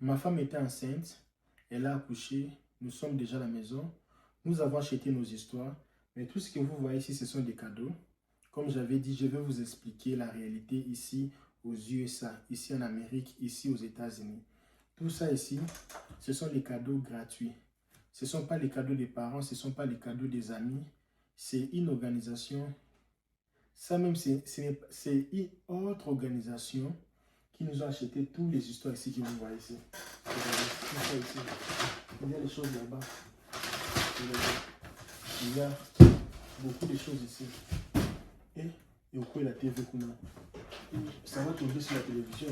Ma femme était enceinte, elle a accouché, nous sommes déjà à la maison. Nous avons acheté nos histoires, mais tout ce que vous voyez ici, ce sont des cadeaux. Comme j'avais dit, je vais vous expliquer la réalité ici aux USA, ici en Amérique, ici aux États-Unis. Tout ça ici, ce sont des cadeaux gratuits. Ce ne sont pas les cadeaux des parents, ce ne sont pas les cadeaux des amis. C'est une organisation. Ça même, c'est une autre organisation qui nous a acheté toutes les histoires ici que vous voyez ici. Regardez, tout ça ici. Il y a des choses là-bas. Il y a beaucoup de choses ici. Et au coin de la TV, ça va tomber sur la télévision.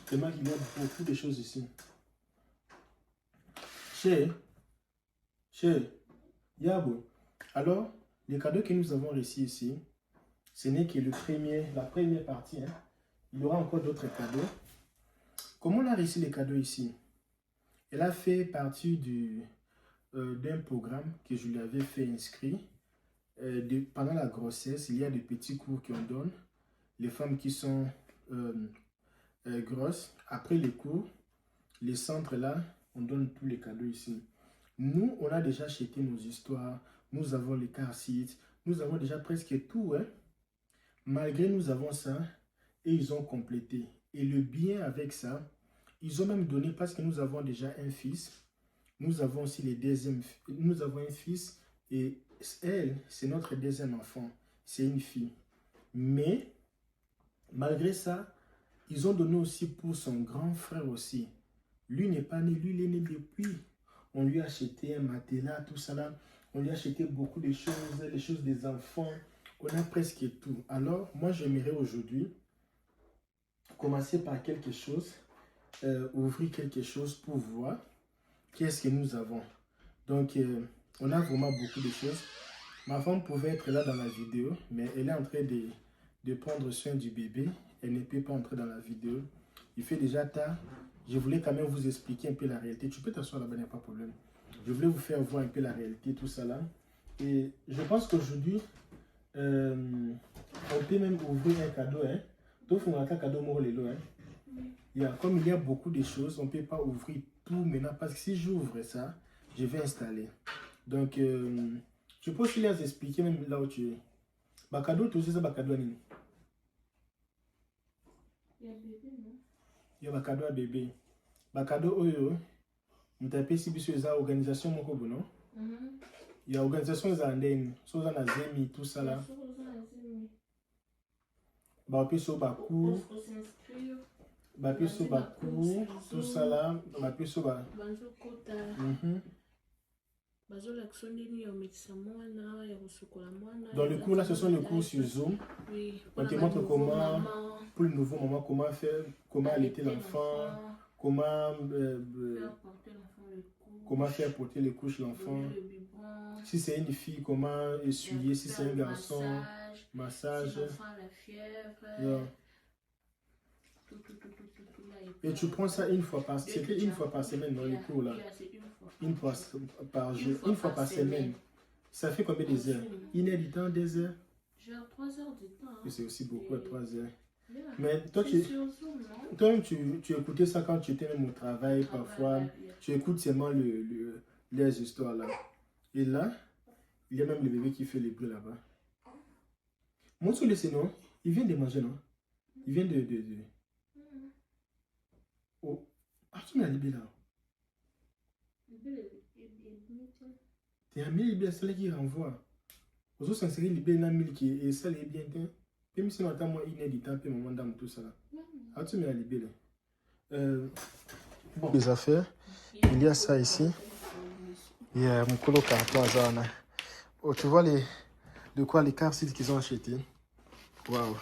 Tellement qu'il y a beaucoup de choses ici. Cher, Yabo. Alors, les cadeaux que nous avons reçus ici, ce n'est que la première partie. Hein. Il y aura encore d'autres cadeaux. Comment on a reçu les cadeaux ici? Elle a fait partie d'un programme que je lui avais fait inscrit. Pendant la grossesse, il y a des petits cours qu'on donne. Les femmes qui sont grosses, après les cours, les centres là, on donne tous les cadeaux ici. Nous, on a déjà acheté nos histoires. Nous avons les car seats. Nous avons déjà presque tout. Hein. Malgré nous avons ça, et ils ont complété. Et le bien avec ça, ils ont même donné, parce que nous avons déjà un fils, nous avons aussi les deuxièmes, nous avons un fils, et elle, c'est notre deuxième enfant, c'est une fille. Mais, malgré ça, ils ont donné aussi pour son grand frère aussi. Lui n'est pas né, lui il est né depuis. On lui a acheté un matelas, tout ça là. On lui a acheté beaucoup de choses, les choses des enfants. On a presque tout. Alors, moi j'aimerais aujourd'hui commencer par quelque chose, ouvrir quelque chose pour voir qu'est-ce que nous avons. Donc, on a vraiment beaucoup de choses. Ma femme pouvait être là dans la vidéo, mais elle est en train de prendre soin du bébé. Elle ne peut pas entrer dans la vidéo. Il fait déjà tard. Je voulais quand même vous expliquer un peu la réalité. Tu peux t'asseoir là-bas, il n'y a pas de problème. Je voulais vous faire voir un peu la réalité, tout ça là. Et je pense qu'aujourd'hui, on peut même ouvrir un cadeau. Hein. Un cadeau hein. Comme il y a beaucoup de choses, on ne peut pas ouvrir tout maintenant. Parce que si j'ouvre ça, je vais installer. Donc, je peux aussi les expliquer même là où tu es. Cadeau, tout ça, cadeau. Il y a bébé, non? Il y a cadeau à bébé. Cadeau, oyo. On t'appelle si bisous les organisations, mon cobo, non? Il y a organisation zandene, so za na zemi tout ça là. Ba pe so ba cours. Ba pe so ba cours, tout ça là, ba pe so ba. Dans le cours là, ce sont les cours sur Zoom. On te montre comment, pour le nouveau maman, comment faire, comment allaiter l'enfant, comment faire porter les couches l'enfant. Si c'est une fille, comment essuyer. Si c'est un garçon, massage. Et tu prends ça une fois par semaine. C'était une fois par semaine dans les cours là. Une fois par jour, une fois par semaine. Ça fait combien de heures? 1 heure du temps, 2 heures? Genre 3 heures du temps. Hein. C'est aussi beaucoup, 3 heures. Mais toi, tu écoutais ça quand tu étais même au travail, parfois. Tu écoutes seulement les histoires là. Et là, il y a même le bébé qui fait les bruits là-bas. Mon sou laissé, non? Il vient de manger, non? Il vient de... Oh. Ah, tu m'as libéré là. T'es un libéré, c'est là qui renvoie. Aux autres, c'est libéré dans le qui et ça les bien. Même si on attend moi, il y a du temps, puis mon madame, tout ça là. Ah, tu m'as libéré. Bon. Les affaires, il y a ça ici. Il y a mon colo carton à Zana. Oh, tu vois de quoi les car seats qu'ils ont acheté. Waouh.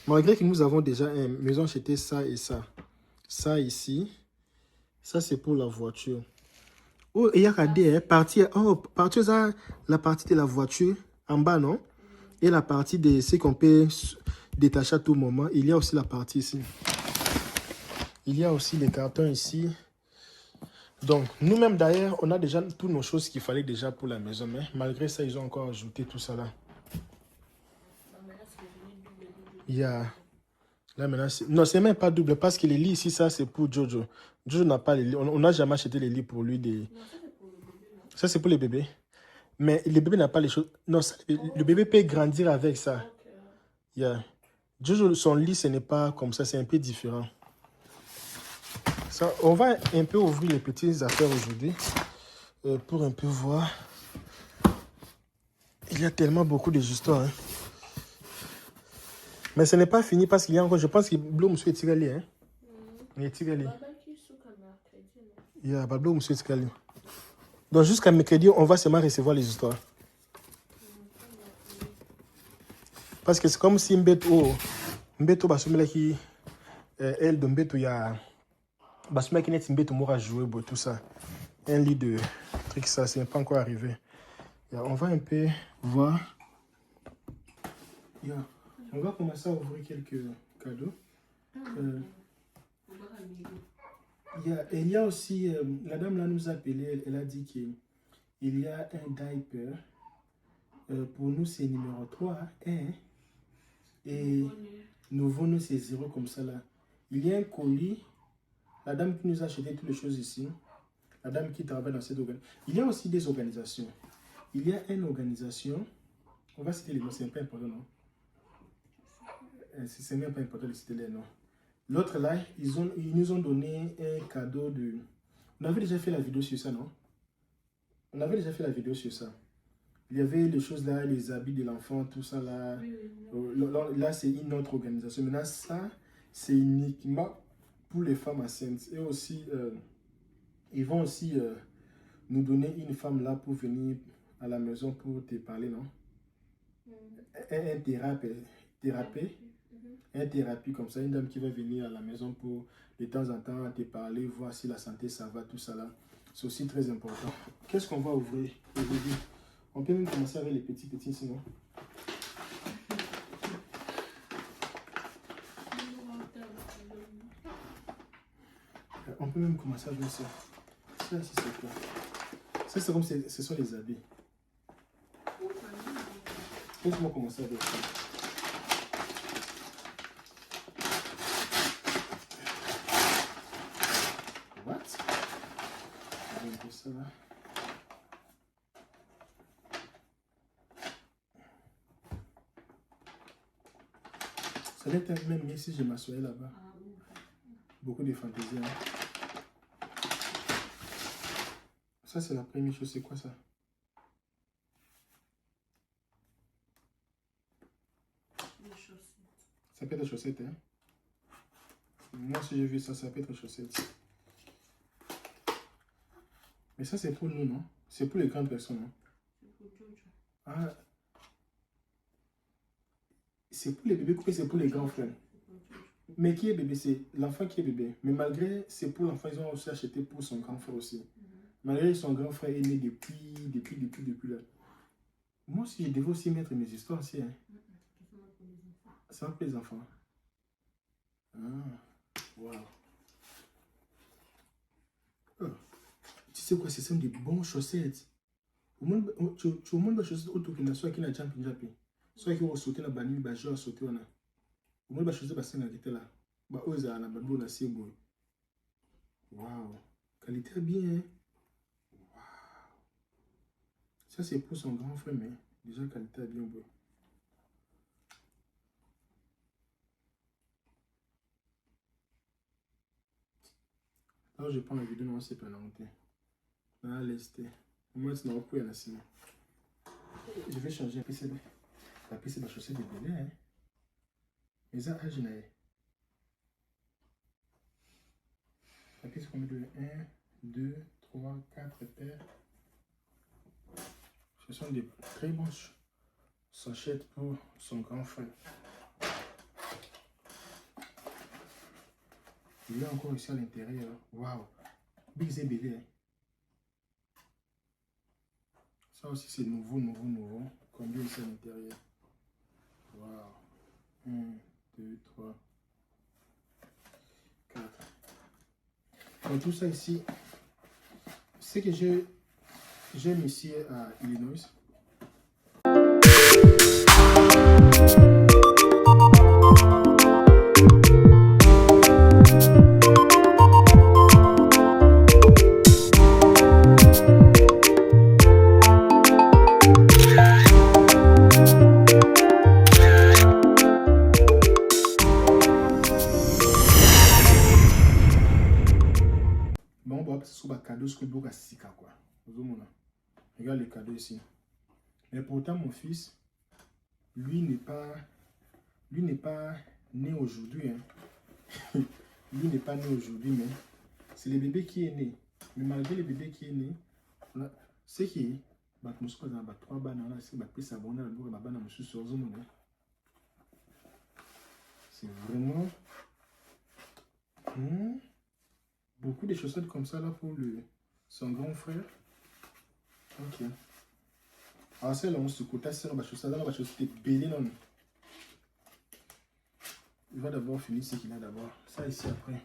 Malgré que nous avons déjà ils ont acheté ça et ça. Ça ici. Ça c'est pour la voiture. Oh, il y a regardé, partie la partie de la voiture en bas, non? Et la partie de ce qu'on peut détacher à tout moment. Il y a aussi la partie ici. Il y a aussi les cartons ici. Donc, nous-mêmes d'ailleurs, on a déjà toutes nos choses qu'il fallait déjà pour la maison. Mais malgré ça, ils ont encore ajouté tout ça là. Il y a Là, maintenant, non, c'est même pas double parce que les lits ici, ça, c'est pour Jojo. Jojo n'a pas les lits. On n'a jamais acheté les lits pour lui. Non, ça c'est pour le bébé, non? Ça, c'est pour les bébés. Mais le bébé n'a pas les choses. Non, ça, le bébé peut grandir avec ça. Ok. Yeah. Jojo, son lit, ce n'est pas comme ça. C'est un peu différent. Ça, on va un peu ouvrir les petites affaires aujourd'hui pour un peu voir. Il y a tellement beaucoup de histoires. Hein. Mais ce n'est pas fini parce qu'il y a encore, je pense que Bloom souhaite tirer. Hein? Il est tiré. Il y a Bloom souhaite tirer. Donc jusqu'à mercredi, on va seulement recevoir les histoires. Parce que c'est comme si Mbeto basumela qui elle de Mbeto ya basumela qui net Mbeto m'aura joué tout ça. Un lit de trucs ça, c'est pas encore arrivé. On va un peu voir. On va commencer à ouvrir quelques cadeaux. Il y a aussi, la dame là nous a appelé, elle a dit qu'il y a un diaper. Pour nous, c'est numéro 3. Hein? Et nouveau, c'est 0 comme ça là. Il y a un colis. La dame qui nous a acheté toutes les choses ici. La dame qui travaille dans cette organisation. Il y a aussi des organisations. Il y a une organisation. On va citer les noms, c'est un peu important, non? C'est même pas important de citer les noms. L'autre là, ils nous ont donné un cadeau de... On avait déjà fait la vidéo sur ça, non? On avait déjà fait la vidéo sur ça. Il y avait les choses là, les habits de l'enfant, tout ça là. Là, c'est une autre organisation. Maintenant, ça, c'est uniquement pour les femmes enceintes. Et aussi, ils vont aussi nous donner une femme là pour venir à la maison pour te parler, non? Un thérapie comme ça, une dame qui va venir à la maison pour de temps en temps te parler, voir si la santé ça va, tout ça là. C'est aussi très important. Qu'est-ce qu'on va ouvrir aujourd'hui? On peut même commencer avec les petits sinon. On peut même commencer avec ça. Ça ici c'est quoi? Ça c'est comme ce sont les habits. Laisse-moi commencer avec ça. What? On va ça là. Ça va être même mieux si je m'assoyais là-bas. Beaucoup de fantaisie. Hein? Ça c'est la première chose. C'est quoi ça? Ça peut être chaussettes, hein? Moi, si j'ai vu ça, ça peut être chaussettes. Mais ça, c'est pour nous, non? C'est pour les grandes personnes, non? C'est pour Jojo. Ah. C'est pour les bébés coupés, c'est pour les grands frères. Mais qui est bébé? C'est l'enfant qui est bébé. Mais malgré, c'est pour l'enfant, ils ont aussi acheté pour son grand frère aussi. Malgré son grand frère est né depuis là. Moi aussi, je devais aussi mettre mes histoires aussi, hein? C'est pour les enfants. Ah, wow. Oh. Tu sais quoi, ce sont des bons chaussettes. Au moins, tu as au moins des chaussettes autour qui n'a soit qui n'a jamais pu. Soit qui ont sauté la bannière, bah je vais sauter on a. Au moins, les chaussettes bassin qui étaient là. Bah eux, ils ont la bannière, on a si beau. Wow. Qualité bien, hein. Wow. Ça, c'est pour son grand frère, mais déjà, qualité bien beau. Alors je prends la vidéo, non, c'est pas la honte. Là, laissez. Moi, c'est non, pour y aller sinon. Je vais changer la piste de chaussée de bébé, hein. Mais ça, je n'ai. La piste combien de 1, 2, 3, 4 paires. Ce sont des très bons sachets pour son grand frère. Il y a encore ici à l'intérieur. Waouh! Big Zébélé. Ça aussi c'est nouveau. Combien ici à l'intérieur? Waouh! 1, 2, 3, 4. Donc tout ça ici, c'est que j'aime ici à Illinois. va passer sur le cadeau, ce que beaucoup à Sika, quoi. Regarde les cadeaux ici. Mais pourtant, mon fils, lui n'est pas né aujourd'hui. Hein. Lui n'est pas né aujourd'hui, mais c'est le bébé qui est né. Mais malgré le bébé qui est né, c'est qui bah, je suis dans 3 bananes là, c'est plus abonné à la banane, je suis sur Zoom. C'est vraiment beaucoup de chaussettes comme ça là pour son grand frère. Ok. Alors c'est là on se côté, c'est là la chaussette belée non. Il va d'abord finir ce qu'il a d'abord. Ça ici après.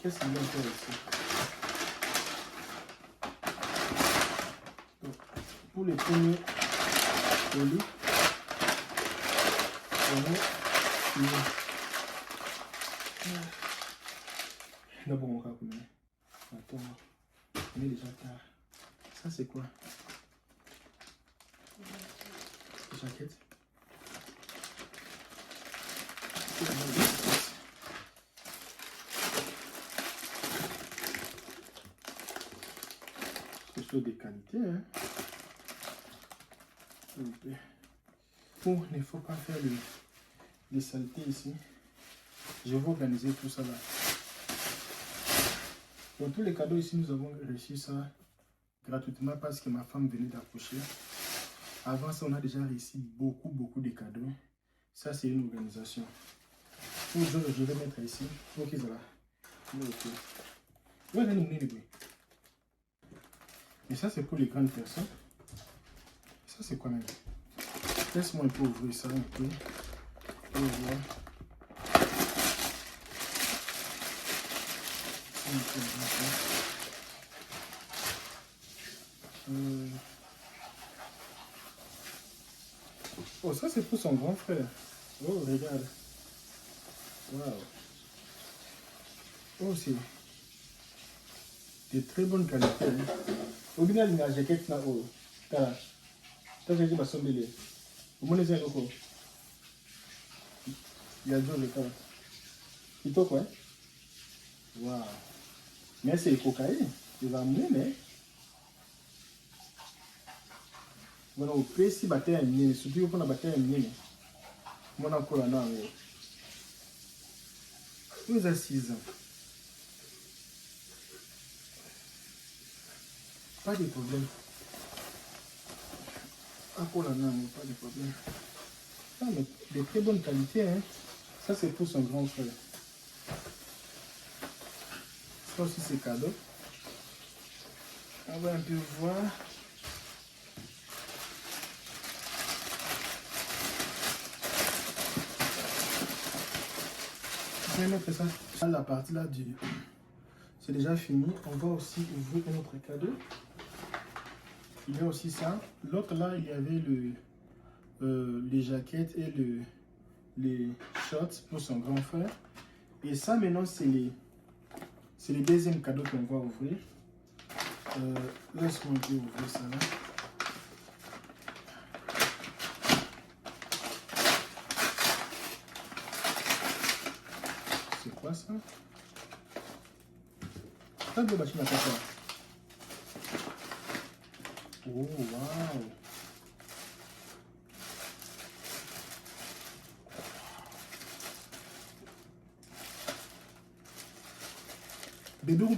Qu'est-ce qu'il va faire ici? Donc, pour les premiers colis, on va finir. D'abord on va combien? Attends, on est déjà tard. Ça c'est quoi? Jaquette. Quelque chose de qualité, hein. Bon, il ne faut pas faire les saletés ici. Je vais organiser tout ça là. Dans tous les cadeaux ici, nous avons reçu ça gratuitement parce que ma femme venait d'accoucher. Avant ça, on a déjà reçu beaucoup de cadeaux. Ça, c'est une organisation. Pour les autres, je vais mettre ici. Ok, ça va. Ok. Et ça, c'est pour les grandes personnes. Ça, c'est quoi même? Laisse-moi un peu ouvrir ça un peu. Pour voir. Oh, ça c'est pour son grand frère. Oh, regarde. Waouh. Oh, c'est de très bonne qualité. Hein. Au final, il y a une jaquette là. Oh, t'as dit que tu as au moins les uns locaux. Il y a deux locaux. Il toque, ouais. Waouh. Mais c'est cocaïne. Il va amener, mais. Voilà, au précis, battre un mine. Surtout pour la battre un mine. Mon encore là, non. Nous avons 6 ans. Pas de problème. Encore là, non, pas de problème. Ah, mais de très bonne qualité, hein. Ça, c'est pour son grand frère. Ça aussi, c'est cadeau. On va un peu voir. Je vais mettre ça à la partie là du... C'est déjà fini. On va aussi ouvrir un autre cadeau. Il y a aussi ça. L'autre là, il y avait les jaquettes et les shorts pour son grand frère. Et ça maintenant, c'est le deuxième cadeau qu'on va ouvrir. Laisse-moi ouvrir ça là. C'est quoi ça? Ça doit bâtir ma papa. Oh, waouh! Bébé, on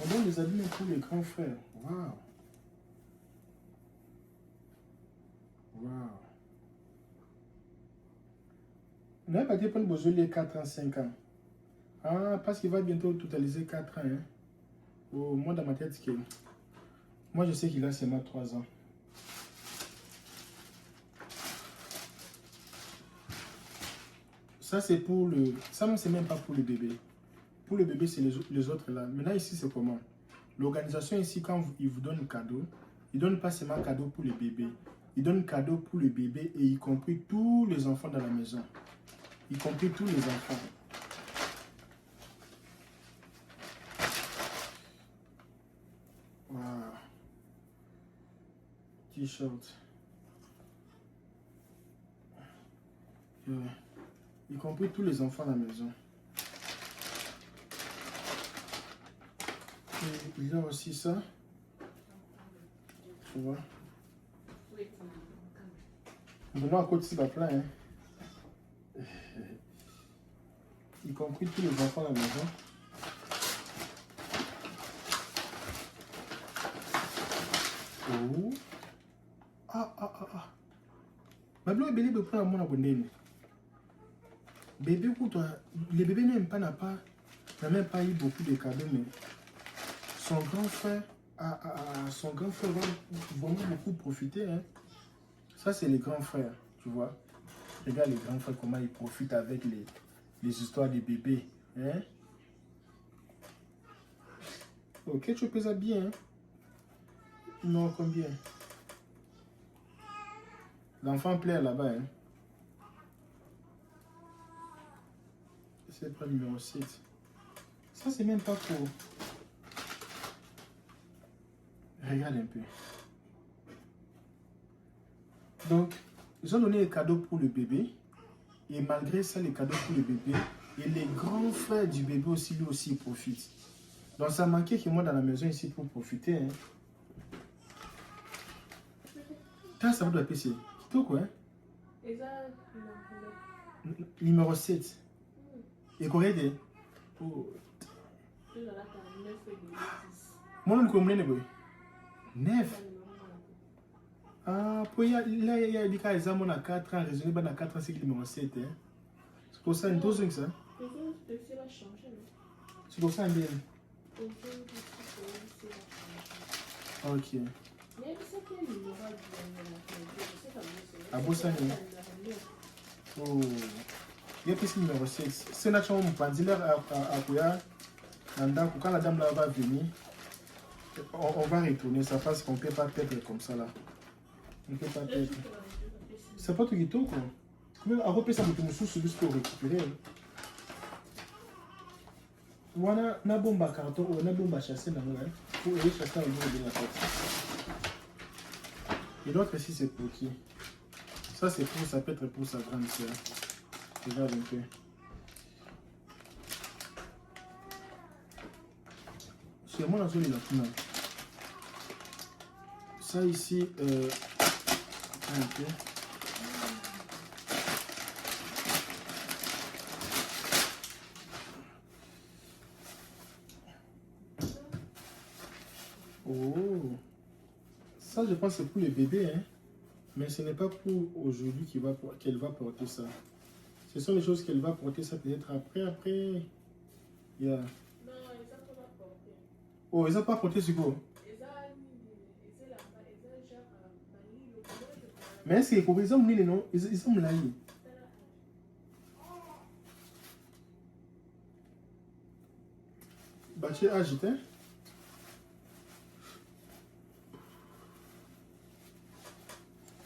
donne les habits pour les grands frères. Waouh! Waouh! On n'a pas dit pour besoin les 4 ans, 5 ans. Ah, parce qu'il va bientôt totaliser 4 ans. Hein? Oh, moi, dans ma tête, moi, je sais qu'il a seulement 3 ans. Ça, c'est pour le... Ça, c'est même pas pour le bébé. Pour le bébé, c'est les autres là. Maintenant, ici, c'est comment? L'organisation ici, quand ils vous donnent un cadeau, ils ne donnent pas seulement cadeau pour le bébé. Ils donnent cadeau pour le bébé et y compris tous les enfants dans la maison. Y compris tous les enfants. Wow. T-shirt. Yeah. y compris tous les enfants à la maison. Et il y a aussi ça. Tu vois. Maintenant, à côté, c'est pas plein. Hein. Y compris tous les enfants à la maison. Oh. Ah. Ma bleu bébé peut prendre mon abonné. Bébé pour toi, les bébés n'a même pas eu beaucoup de cadeaux, mais son grand frère va vraiment beaucoup profiter. Hein. Ça, c'est les grands frères, tu vois. Regarde les grands frères, comment ils profitent avec les histoires des bébés. Hein? Ok, tu peux ça bien. Hein? Non, combien? L'enfant plaît là-bas. Hein? C'est le numéro 7. Ça, c'est même pas pour... Regarde un peu. Donc, ils ont donné les cadeaux pour le bébé. Et malgré ça, les cadeaux pour le bébé. Et les grands frères du bébé aussi, lui aussi, profitent. Donc, ça manquait que moi, dans la maison ici, pour profiter. Hein. Ça va doit PC. Tout quoi? Numéro 7. Et combien de... Moi, je ne connais pas. 9. Ah, pour il y a des cas, ils ont 4 ans, raisonné dans 4 ans, c'est numéro 7. Hein. C'est pour ça, une dose ça. C'est pour ça, un bien. Ok. Ah, bon, ça, oh. Il y a plus numéro 6. C'est là que on pense à quoi quand la dame là va venir, on va retourner ça parce qu'on ne peut pas perdre comme ça là. On ne peut pas perdre. C'est pas tout qui tourne quoi. Comment on repère ça pour sous juste pour récupérer. Voilà, na bomba carton, on a bomba chasser dans là pour aller chasser au niveau de la tête. Et l'autre ici c'est pour qui? Ça c'est pour, ça peut être pour sa grande sœur. Regarde un peu. C'est moi la zone de la finale. Ça ici, un peu. Oh, ça je pense que c'est pour les bébés, hein. Mais ce n'est pas pour aujourd'hui qu'elle va porter ça. Ce sont les choses qu'elle va porter ça peut-être après. Yeah. Non, ils n'ont pas porté. Oh, ils n'ont pas porté ce quoi? Mais c'est quoi? Ils ont mis les noms, ils ont mis là. Bah, tu es agité.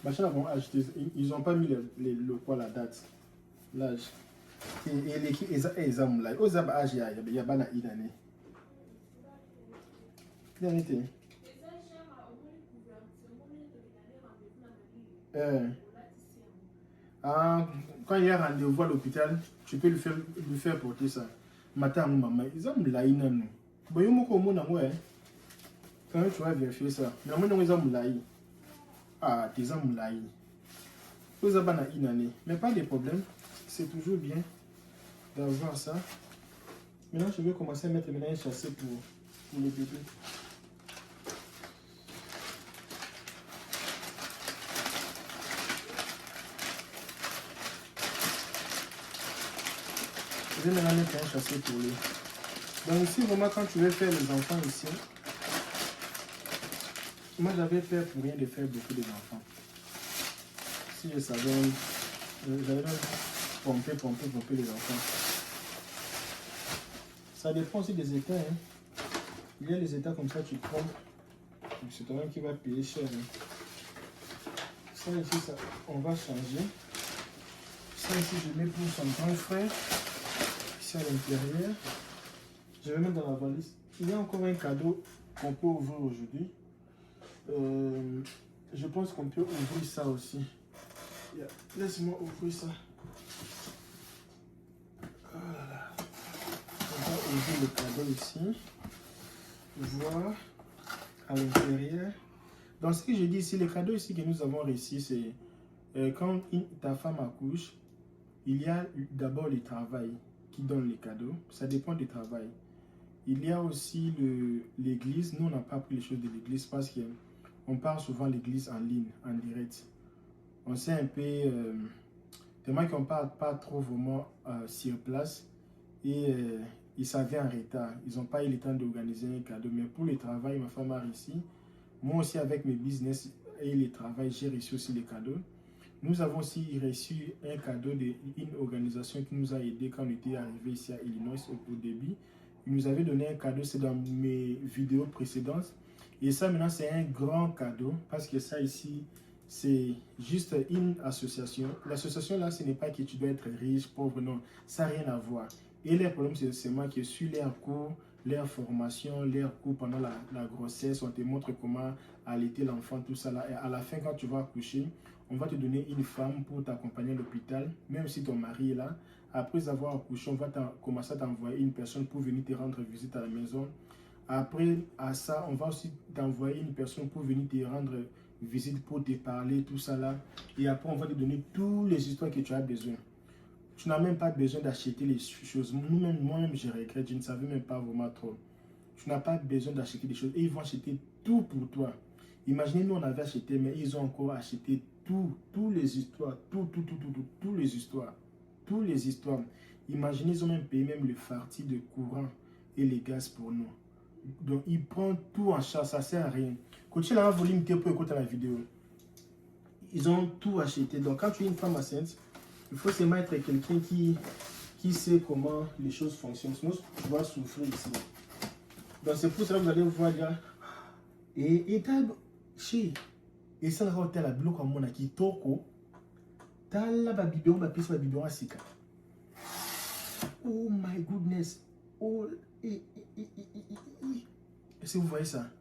Machin vont acheter, ils n'ont pas mis le quoi, la date, l'âge. Et l'équipe, ils ont là. Aux âges, il y a pas une année. Quand il y a rendez-vous à l'hôpital, tu peux lui faire porter ça. Matin, maman, ils ont là une année. Bon, il y a beaucoup de monde, ouais. Quand tu vas vérifier ça, mais moi, ils ont là. Ah, tes hommes là. Vous avez une année. Mais pas de problème. C'est toujours bien d'avoir ça. Maintenant, je vais commencer à mettre un chassé pour les bébés. Je vais maintenant mettre un chassé pour lui. Donc ici, vraiment, quand tu veux faire les enfants ici, moi j'avais peur pour rien de faire beaucoup d'enfants. Si je savais, j'allais pomper les enfants. Ça dépend aussi des états. Hein. Il y a les états comme ça, tu prends. C'est toi-même qui va payer cher. Hein. Ça ici, ça, on va changer. Ça ici, je mets pour son grand frère. Ici à l'intérieur. Je vais mettre dans la valise. Il y a encore un cadeau qu'on peut ouvrir aujourd'hui. Je pense qu'on peut ouvrir ça aussi. Yeah. Laisse-moi ouvrir ça. ouvrir le cadeau ici. Voir à l'intérieur. Donc, ce que je dis ici, les cadeaux ici que nous avons réussi, c'est quand ta femme accouche, il y a d'abord le travail qui donne les cadeaux. Ça dépend du travail. Il y a aussi l'église. Nous, on n'a pas pris les choses de l'église parce qu'on parle souvent l'église en ligne, en direct. On sait un peu, tellement qu'on ne parle pas trop vraiment sur place et ça vient en retard. Ils n'ont pas eu le temps d'organiser un cadeau. Mais pour le travail, ma femme a réussi. Moi aussi, avec mes business et le travail, j'ai reçu aussi les cadeaux. Nous avons aussi reçu un cadeau d'une organisation qui nous a aidés quand on était arrivé ici à Illinois au début. Ils nous avaient donné un cadeau, c'est dans mes vidéos précédentes. Et ça, maintenant, c'est un grand cadeau parce que ça ici, c'est juste une association. L'association là, ce n'est pas que tu dois être riche, pauvre, non. Ça n'a rien à voir. Et leur problème, c'est seulement que sur leur cours, leur formation, leur cours pendant la grossesse, on te montre comment allaiter l'enfant, tout ça là. Et à la fin, quand tu vas accoucher, on va te donner une femme pour t'accompagner à l'hôpital, même si ton mari est là. Après avoir accouché, on va commencer à t'envoyer une personne pour venir te rendre visite à la maison. Après à ça, on va aussi t'envoyer une personne pour venir te rendre visite, pour te parler, tout ça là. Et après, on va te donner toutes les histoires que tu as besoin. Tu n'as même pas besoin d'acheter les choses. Moi-même, je regrette, je ne savais même pas vraiment trop. Tu n'as pas besoin d'acheter des choses. Et ils vont acheter tout pour toi. Imaginez, nous, on avait acheté, mais ils ont encore acheté toutes les histoires. Toutes les histoires. Imaginez, ils ont même payé même le farti de courant et les gaz pour nous. Donc, ils prennent tout en charge. Ça ne sert à rien. Quand tu as un volume pour écouter la vidéo, ils ont tout acheté. Donc, quand tu es une femme enceinte, il faut seulement être quelqu'un qui sait comment les choses fonctionnent. Sinon, tu vas souffrir ici. Donc, c'est pour ça que vous allez voir là. Et ça, là, tu as la bloc comme on a qui toko. Tu as là, la biberon, sika. Oh my goodness. Oh, est-ce que vous voyez ça?